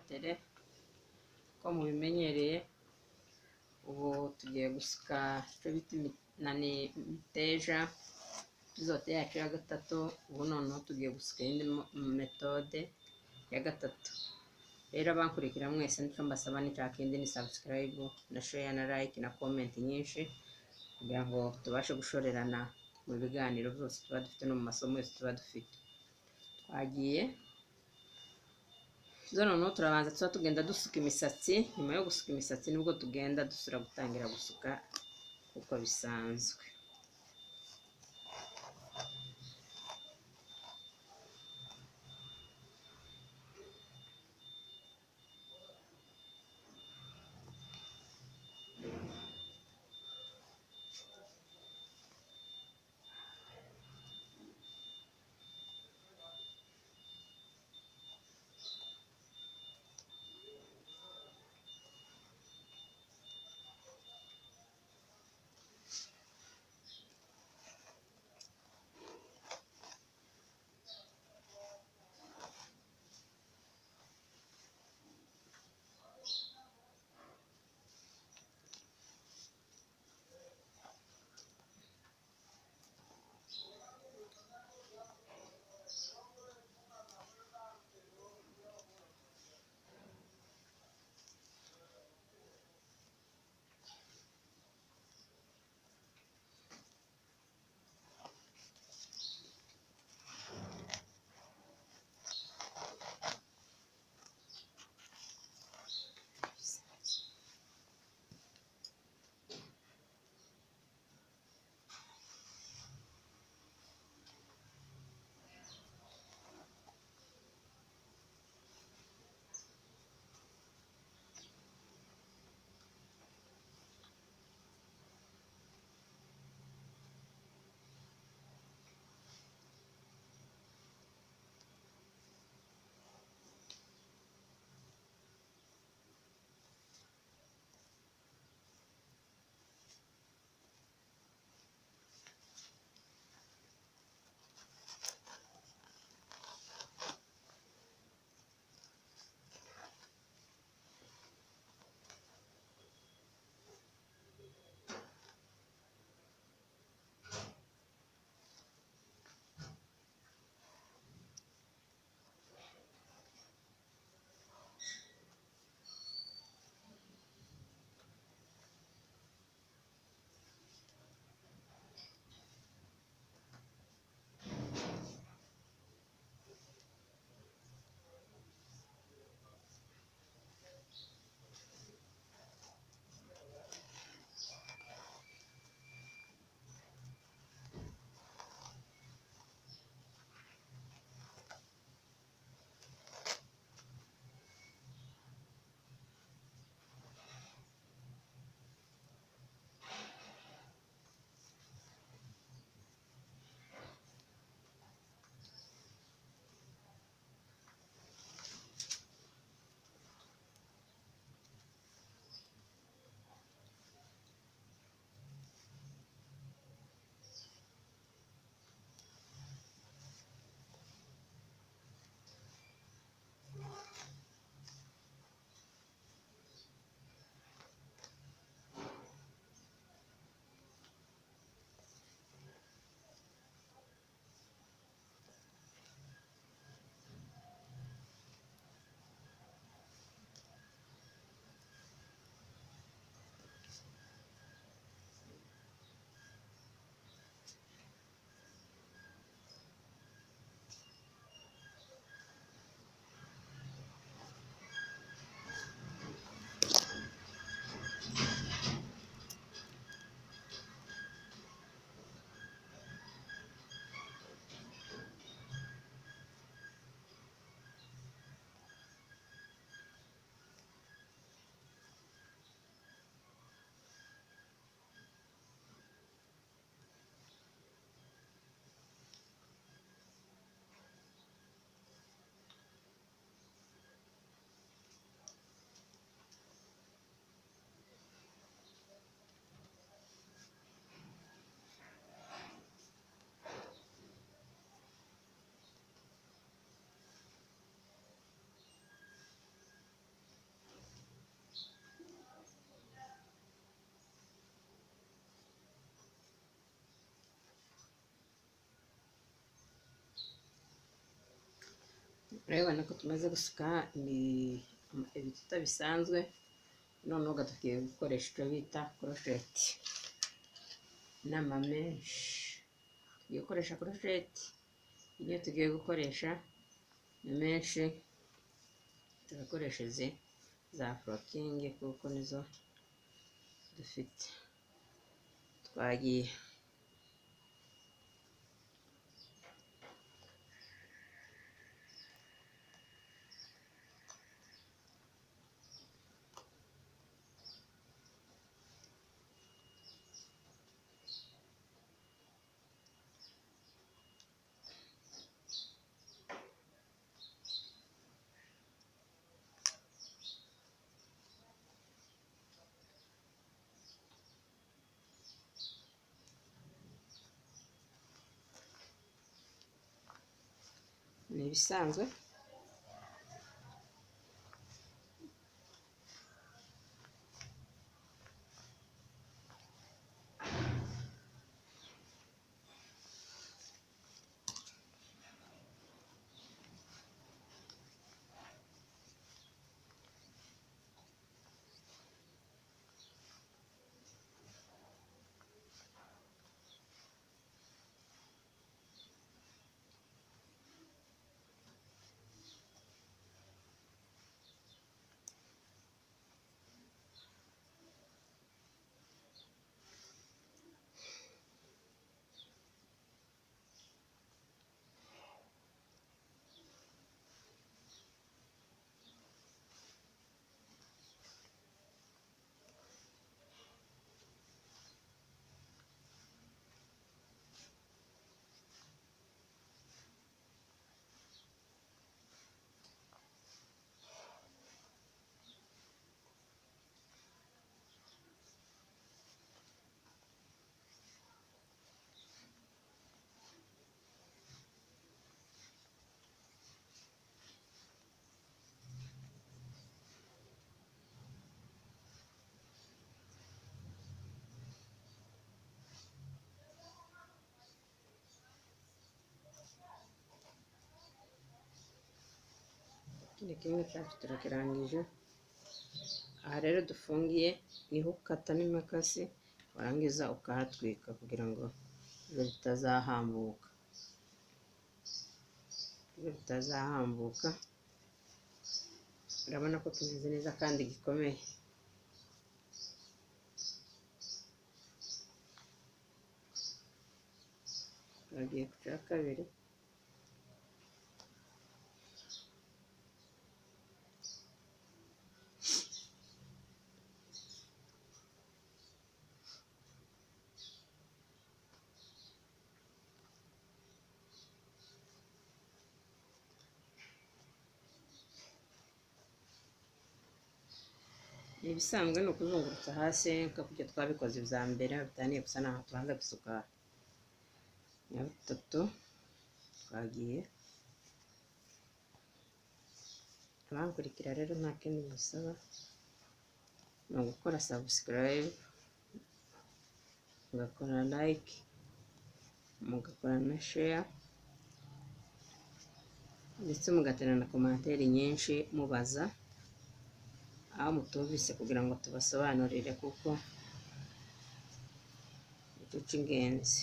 tere ko mubimenyereye. Ubu tugiye gusuka icyo bita imiteja izote yacu ya gatatu. Ubu noneho tugiye gusuka indi metode ya gatatu. Rero abankurikira mwese nicyo mbasaba ni cya kindi, ni subscribe na share na like na comment nyinshi, kugira ngo tubashe gushorerana mu biganiro byose tuba dufite no mu masomo yose tuba dufite. Twagiye noneho turabanza tuba tugenda dusuka imisatsi. Nyuma yo gusuka imisatsi nibwo tugenda dusura gutangira gusuka uko bisanzwe. urabibona ko tumaze gusuka ibituta bisanzwe, noneho tugiye gukoresha icyo bita korosheti n'ama menshi. Tugiye gukoresha korosheti, iyo tugiye gukoresha na menshi tugakoresha izi za forokingi kuko nizo dufite. Twagiye. Ni ibisanzwe ikindi kimwe cyacu turakirangije. Aha rero dufungiye niho ukata n'imakasi, warangiza ukahatwika kugira ngo bitazahambuka. Urabona ko tumeze neza kandi gikomeye. Turagiye ku cya kabiri. Ibisanzwe ni ukuzungurutsa hasi nk'uko twabikoze bya mbere, bitaniye gusa naho tubanza gusuka nyabutatu. Twagiye. Abankurikira rero nta kindi musaba, ni ugukora subscribe, mugakora like, mugakora na share, ndetse mugatera na komantere nyinshi mubaza aho mutumvise kugira ngo tubasobanurire, kuko nicyo cy'ingenzi.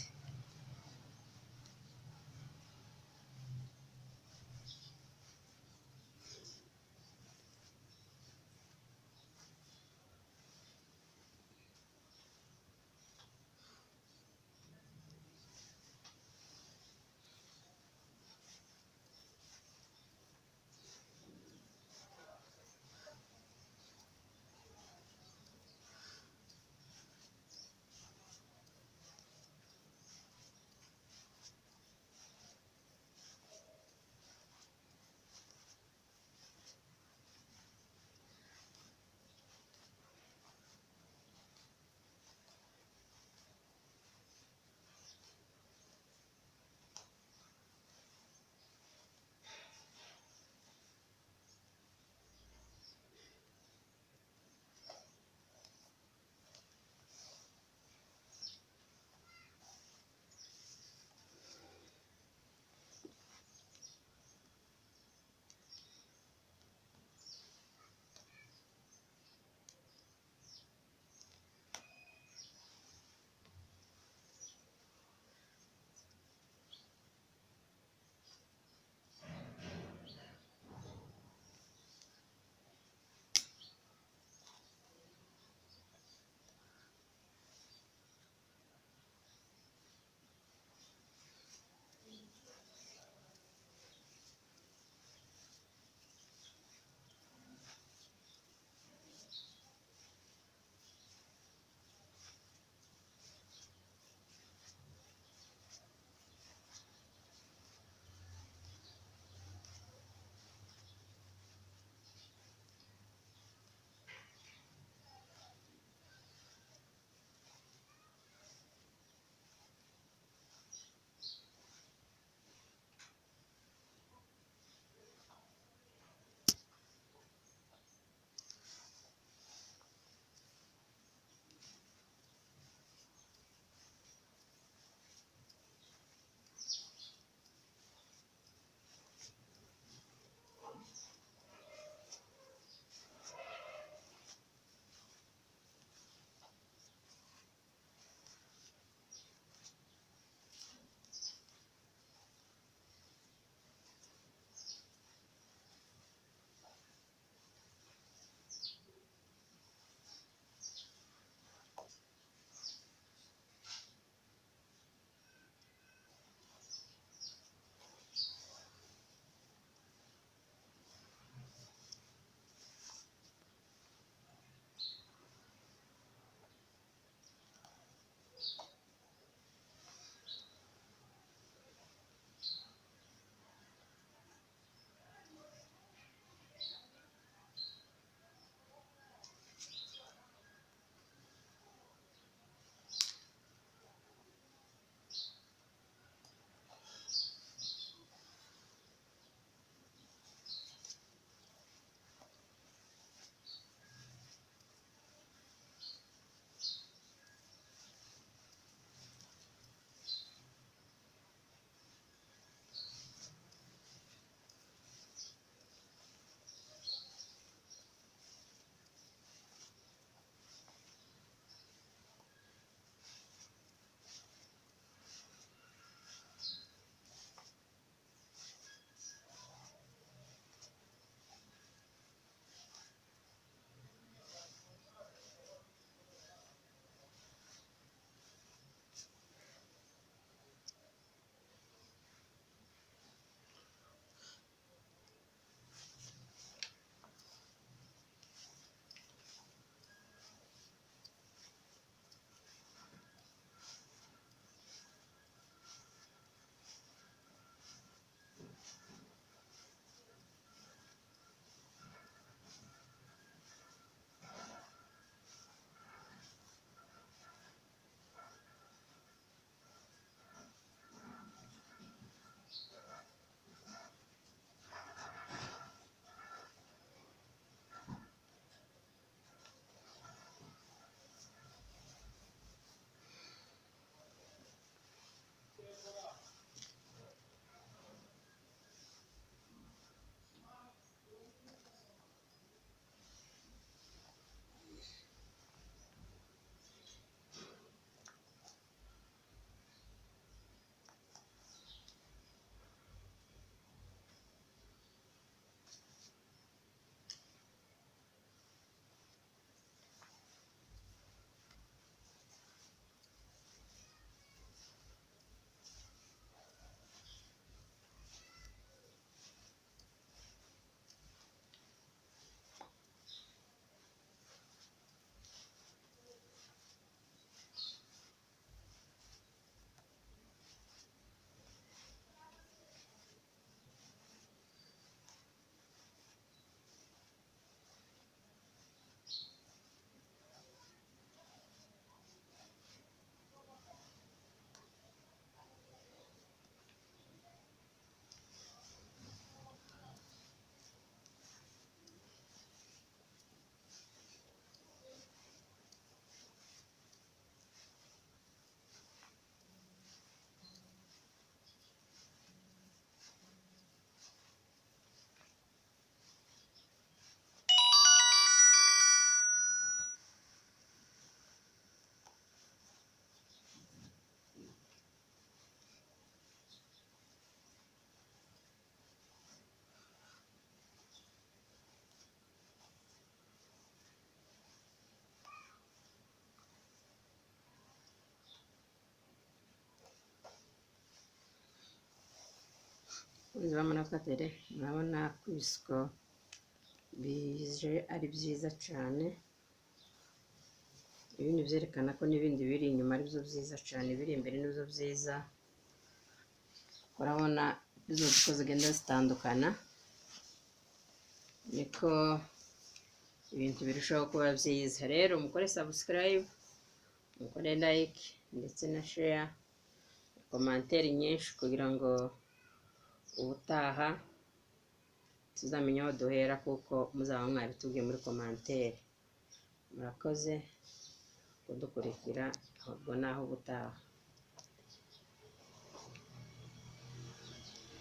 abakunzi ba Murakatare, murabona ko ibisuko bije ari byiza cyane. Ibindi byerekana ko n'ibindi biri inyuma ari byo byiza cyane, ibiri imbere ni byo byiza. Urabona izo uko zigenda zitandukana, niko ibintu birushaho kuba byiza. Rero mukore subscribe, mukore like ndetse na share, komantere nyinshi kugira ngo ubutaha tuzamenye aho duhera, kuko muzaba mwabitubwiye muri komantere. Murakoze kudukurikira, ahubwo naho ubutaha.